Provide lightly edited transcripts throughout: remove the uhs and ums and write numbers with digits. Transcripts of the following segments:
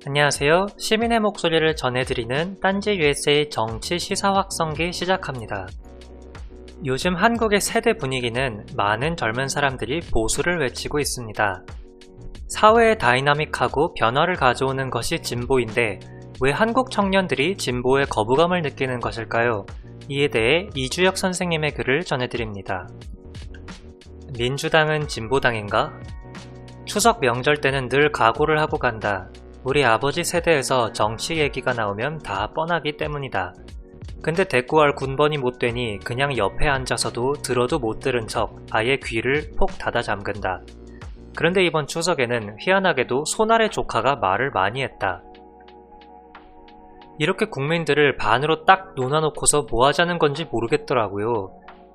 안녕하세요. 시민의 목소리를 전해드리는 딴지 USA 정치 시사 확성기 시작합니다. 요즘 한국의 세대 분위기는 많은 젊은 사람들이 보수를 외치고 있습니다. 사회에 다이나믹하고 변화를 가져오는 것이 진보인데 왜 한국 청년들이 진보에 거부감을 느끼는 것일까요? 이에 대해 이주혁 선생님의 글을 전해드립니다. 민주당은 진보당인가? 추석 명절 때는 늘 각오를 하고 간다. 우리 아버지 세대에서 정치 얘기가 나오면 다 뻔하기 때문이다. 근데 대꾸할 군번이 못 되니 그냥 옆에 앉아서도 들어도 못 들은 척 아예 귀를 폭 닫아 잠근다. 그런데 이번 추석에는 희한하게도 손아래 조카가 말을 많이 했다. 이렇게 국민들을 반으로 딱 놓아놓고서 뭐 하자는 건지 모르겠더라고요.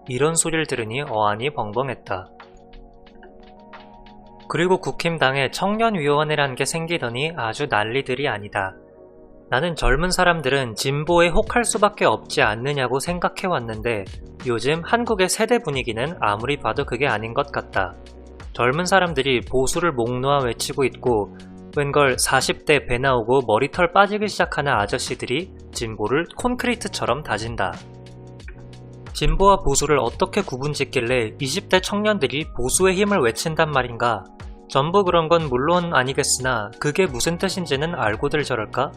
이런 소리를 들으니 어안이 벙벙했다. 그리고 국힘당에 청년위원회라는 게 생기더니 아주 난리들이 아니다. 나는 젊은 사람들은 진보에 혹할 수밖에 없지 않느냐고 생각해왔는데 요즘 한국의 세대 분위기는 아무리 봐도 그게 아닌 것 같다. 젊은 사람들이 보수를 목 놓아 외치고 있고 웬걸 40대 배 나오고 머리털 빠지기 시작하는 아저씨들이 진보를 콘크리트처럼 다진다. 진보와 보수를 어떻게 구분짓길래 20대 청년들이 보수의 힘을 외친단 말인가? 전부 그런 건 물론 아니겠으나 그게 무슨 뜻인지는 알고들 저럴까?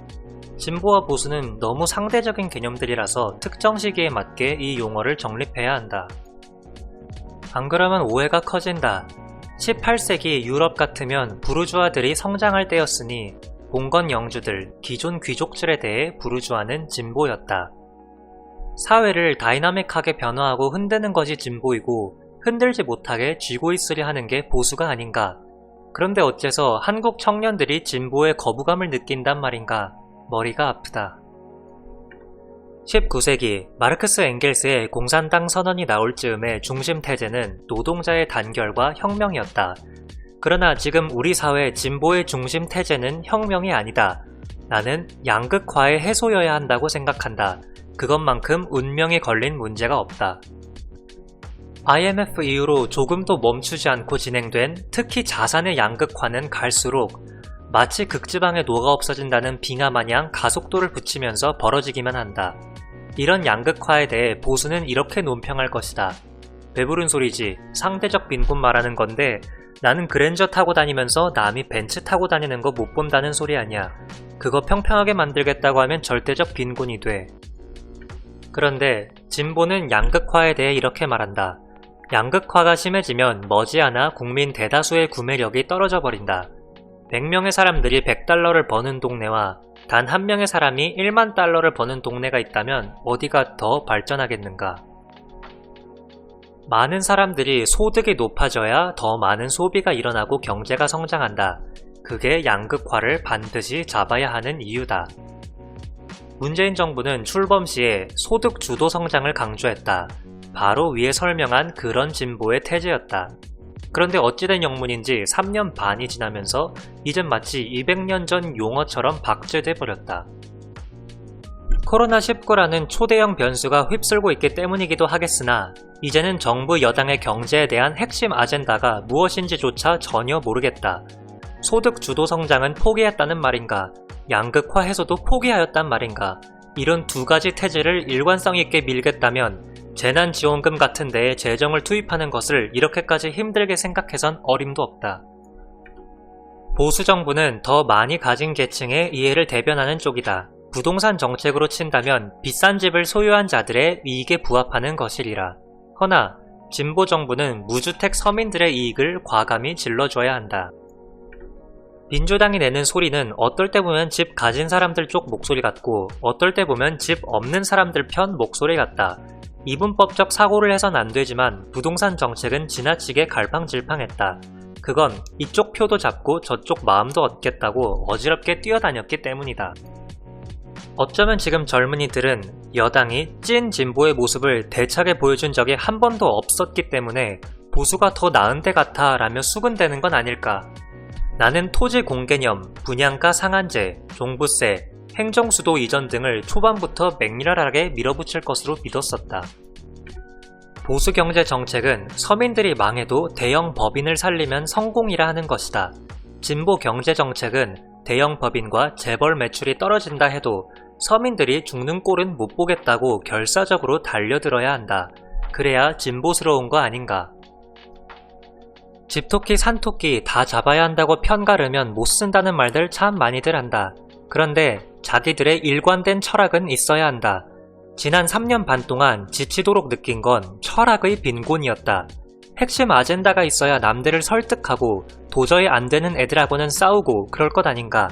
진보와 보수는 너무 상대적인 개념들이라서 특정 시기에 맞게 이 용어를 정립해야 한다. 안 그러면 오해가 커진다. 18세기 유럽 같으면 부르주아들이 성장할 때였으니 봉건 영주들, 기존 귀족들에 대해 부르주아는 진보였다. 사회를 다이나믹하게 변화하고 흔드는 것이 진보이고 흔들지 못하게 쥐고 있으려 하는 게 보수가 아닌가. 그런데 어째서 한국 청년들이 진보에 거부감을 느낀단 말인가. 머리가 아프다. 19세기 마르크스 엥겔스의 공산당 선언이 나올 즈음의 중심 태제는 노동자의 단결과 혁명이었다. 그러나 지금 우리 사회 진보의 중심 태제는 혁명이 아니다. 나는 양극화의 해소여야 한다고 생각한다. 그것만큼 운명이 걸린 문제가 없다. IMF 이후로 조금도 멈추지 않고 진행된 특히 자산의 양극화는 갈수록 마치 극지방에 녹아 없어진다는 빙하 마냥 가속도를 붙이면서 벌어지기만 한다. 이런 양극화에 대해 보수는 이렇게 논평할 것이다. 배부른 소리지. 상대적 빈곤 말하는 건데 나는 그랜저 타고 다니면서 남이 벤츠 타고 다니는 거 못 본다는 소리 아니야. 그거 평평하게 만들겠다고 하면 절대적 빈곤이 돼. 그런데 진보는 양극화에 대해 이렇게 말한다. 양극화가 심해지면 머지않아 국민 대다수의 구매력이 떨어져 버린다. 100명의 사람들이 100달러를 버는 동네와 단 한 명의 사람이 1만 달러를 버는 동네가 있다면 어디가 더 발전하겠는가? 많은 사람들이 소득이 높아져야 더 많은 소비가 일어나고 경제가 성장한다. 그게 양극화를 반드시 잡아야 하는 이유다. 문재인 정부는 출범 시에 소득 주도 성장을 강조했다. 바로 위에 설명한 그런 진보의 태제였다. 그런데 어찌된 영문인지 3년 반이 지나면서 이젠 마치 200년 전 용어처럼 박제돼 버렸다. 코로나19라는 초대형 변수가 휩쓸고 있기 때문이기도 하겠으나 이제는 정부 여당의 경제에 대한 핵심 아젠다가 무엇인지조차 전혀 모르겠다. 소득 주도 성장은 포기했다는 말인가? 양극화 해소도 포기하였단 말인가? 이런 두 가지 태제를 일관성 있게 밀겠다면 재난지원금 같은 데에 재정을 투입하는 것을 이렇게까지 힘들게 생각해선 어림도 없다. 보수정부는 더 많이 가진 계층의 이해를 대변하는 쪽이다. 부동산 정책으로 친다면 비싼 집을 소유한 자들의 이익에 부합하는 것이리라. 허나 진보정부는 무주택 서민들의 이익을 과감히 질러줘야 한다. 민주당이 내는 소리는 어떨 때 보면 집 가진 사람들 쪽 목소리 같고 어떨 때 보면 집 없는 사람들 편 목소리 같다. 이분법적 사고를 해선 안 되지만 부동산 정책은 지나치게 갈팡질팡했다. 그건 이쪽 표도 잡고 저쪽 마음도 얻겠다고 어지럽게 뛰어다녔기 때문이다. 어쩌면 지금 젊은이들은 여당이 찐 진보의 모습을 대차게 보여준 적이 한 번도 없었기 때문에 보수가 더 나은 데 같아 라며 수군대는 건 아닐까. 나는 토지 공개념, 분양가 상한제, 종부세, 행정수도 이전 등을 초반부터 맹렬하게 밀어붙일 것으로 믿었었다. 보수경제 정책은 서민들이 망해도 대형 법인을 살리면 성공이라 하는 것이다. 진보 경제 정책은 대형 법인과 재벌 매출이 떨어진다 해도 서민들이 죽는 꼴은 못 보겠다고 결사적으로 달려들어야 한다. 그래야 진보스러운 거 아닌가. 집토끼 산토끼 다 잡아야 한다고 편가르면 못 쓴다는 말들 참 많이들 한다. 그런데 자기들의 일관된 철학은 있어야 한다. 지난 3년 반 동안 지치도록 느낀 건 철학의 빈곤이었다. 핵심 아젠다가 있어야 남들을 설득하고 도저히 안 되는 애들하고는 싸우고 그럴 것 아닌가.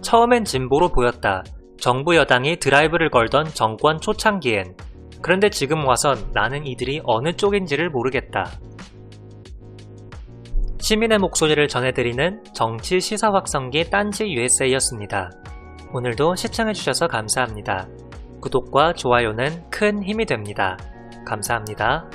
처음엔 진보로 보였다. 정부 여당이 드라이브를 걸던 정권 초창기엔. 그런데 지금 와선 나는 이들이 어느 쪽인지를 모르겠다. 시민의 목소리를 전해드리는 정치 시사 확성기 딴지 USA였습니다. 오늘도 시청해주셔서 감사합니다. 구독과 좋아요는 큰 힘이 됩니다. 감사합니다.